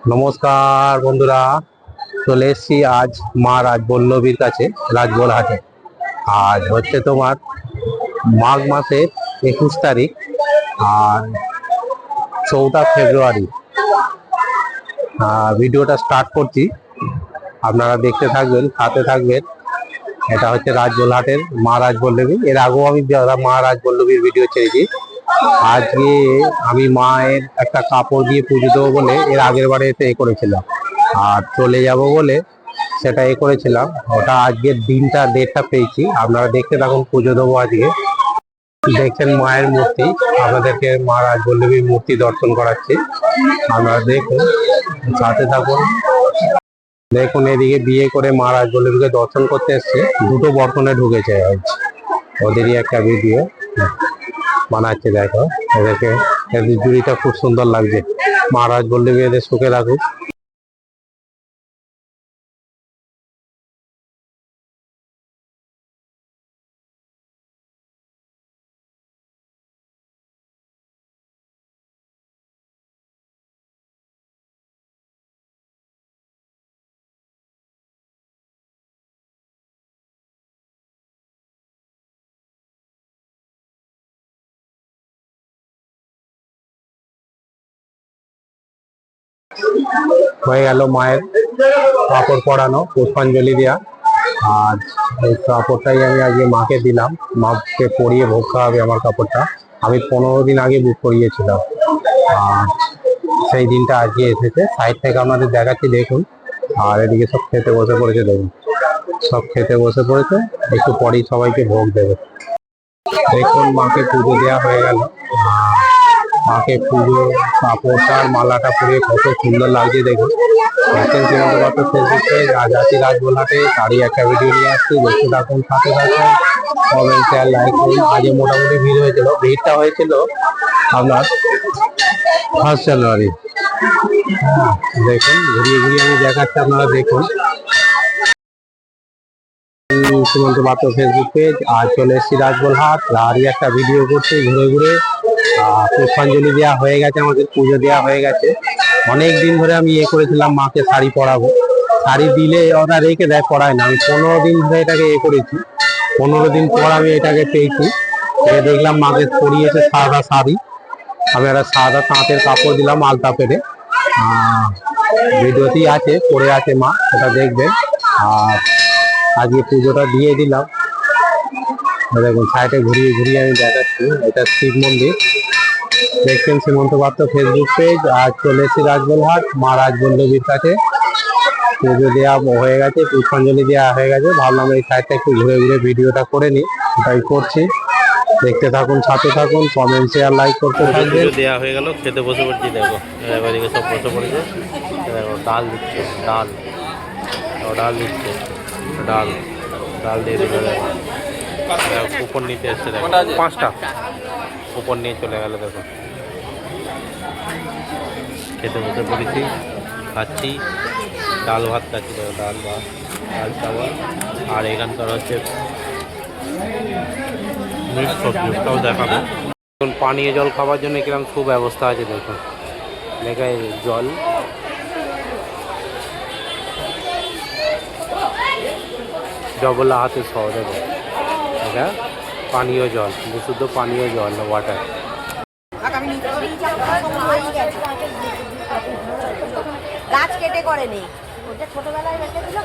নমস্কার বন্ধুরা, চলে এসেছি আজ মা রাজবল্লভীর কাছে রাজবলহাটে। আজ হচ্ছে তোমার মাঘ মাসের 21 তারিখ আর 4 ফেব্রুয়ারি। ভিডিওটা স্টার্ট করছি, আপনারা দেখতে থাকবেন, সাথে থাকবেন। এটা হচ্ছে রাজবলহাটের মা রাজবল্লভী। এর আগেও আমি মা রাজবল্লভীর ভিডিও ছেড়েছি। আজকে আমি মায়ের একটা কাপড় দিয়ে পুজো দেবো বলে এর আগের বারে এতে করেছিলাম, আর চলে যাব বলে সেটা করেছিলাম। ওটা আজকের ডেটটা পেয়েছি। আপনারা দেখতে থাকুন, পুজো দেবো আজকে। দেখছেন মায়ের মূর্তি, আপনাদেরকে মা রাজবল্লভীর মূর্তি দর্শন করাচ্ছি। আপনারা দেখুন, সাথে থাকুন। দেখুন, এদিকে বিয়ে করে মা রাজবল্লভীকে দর্শন করতে এসছে, দুটো বর্তনে ঢুকেছে। ওদেরই একটা ভিডিও বানাচ্ছে, দেখো এদেরকে। এদের জুড়িটা খুব সুন্দর লাগছে। মা রাজবল্লভী এদের সুখে রাখুক। হয়ে গেল মায়ের কাপড় পরানো, পুষ্পাঞ্জলি দেওয়া। আর এই কাপড়টাই আমি আজকে মাকে দিলাম। মাকে পরিয়ে ভোগ খাওয়াবে আমার কাপড়টা। আমি 15 দিন আগে বুক করিয়েছিলাম, আর সেই দিনটা আজকে এসেছে। সাইড থেকে আপনাদের দেখাচ্ছি, দেখুন। আর এদিকে সব খেতে বসে পড়েছে, দেখুন সব খেতে বসে পড়েছে। একটু পরেই সবাইকে ভোগ দেবে। দেখুন, মাকে পুজো দেওয়া হয়ে গেল। মাকে পুজো কাপড়টার মালাটা পরে কত সুন্দর লাগছে, দেখুন। দেখছেন শ্রীমন্ত পাত্র ফেসবুকে রাজাতি রাজবলহাটে তারই একটা ভিডিও নিয়ে আসছি। দেখতে থাকুন, সাথে থাকুন, কমেন্ট শেয়ার লাইক করুন। আজকে মোটামুটি ভিড় হয়েছিল। ভিড়টা হয়েছিল আপনার 1 জানুয়ারি। দেখুন, ঘুরিয়ে ঘুরিয়ে আমি দেখাচ্ছি, আপনারা দেখুন। শ্রীমন্ত পাত্র ফেসবুক পেজ। আর চলে এসেছি রাজবলহাট, তারই একটা ভিডিও করছি ঘুরে ঘুরে। পুষ্পাঞ্জলি দেওয়া হয়ে গেছে, আমাদের পুজো দেওয়া হয়ে গেছে। অনেক দিন ধরে আমি করেছিলাম মাকে শাড়ি পরাবো। শাড়ি দিলে ওরা রেখে দেয়, পরায় না। আমি 15 দিন ধরে এটাকে করেছি। 15 দিন পর আমি এটাকে পেয়েছি। দেখলাম মাকে পরিয়েছে সাদা শাড়ি। আমি একটা সাদা তাঁতের কাপড় দিলাম আলতা পেরে। ভিডিওতেই আছে, পরে আছে মা, সেটা দেখবেন। আর আজকে পুজোটা দিয়ে দিলাম। দেখুন, সাইডে ঘুরিয়ে ঘুরিয়ে আমি দেখাচ্ছি। এটা শিব মন্দির। দেখছেন শ্রীমন্ত পাত্র ফেসবুক পেজ। আর চলে এসেছি রাজবলহাট মা রাজবল্লভীর কাছে। পুজো দেওয়া হয়ে গেছে, পুষ্পাঞ্জলি দেওয়া হয়ে গেছে। ভাবলাম এই সাইডটা একটু ঘুরে ঘুরে ভিডিওটা করে নিই, তাই করছি। দেখতে থাকুন, সাথে থাকুন, কমেন্ট শেয়ার লাইক করতে থাকবেন। দেওয়া হয়ে গেল, খেতে বসে পড়ছি। দেখো এদিকে সব বসে পড়েছে। দেখো ডাল দিচ্ছে, ডাল দিচ্ছে, ডাল দিয়ে দিল। দেখো কুপন নিতে এসছে, দেখো 5টা কুপন নিয়ে চলে গেল। দেখো খেতে বসে পড়েছি, খাচ্ছি। ডাল ভাত খাচ্ছি, দেখো ডাল ভাত, ডাল চাওয়াল। আর এখানকার হচ্ছে মিক্স সবজিটাও দেখাবো। এখন পানীয় জল খাওয়ার জন্য কিরকম সুব্যবস্থা আছে, দেখুন। লেখায় জল, ডবলা হাতে সহ। দেখো এটা পানীয় জল, বিশুদ্ধ পানীয় জল, ওয়াটার। গাছ কেটে করে নেই, ওটা ছোটবেলায় রেখে দিল।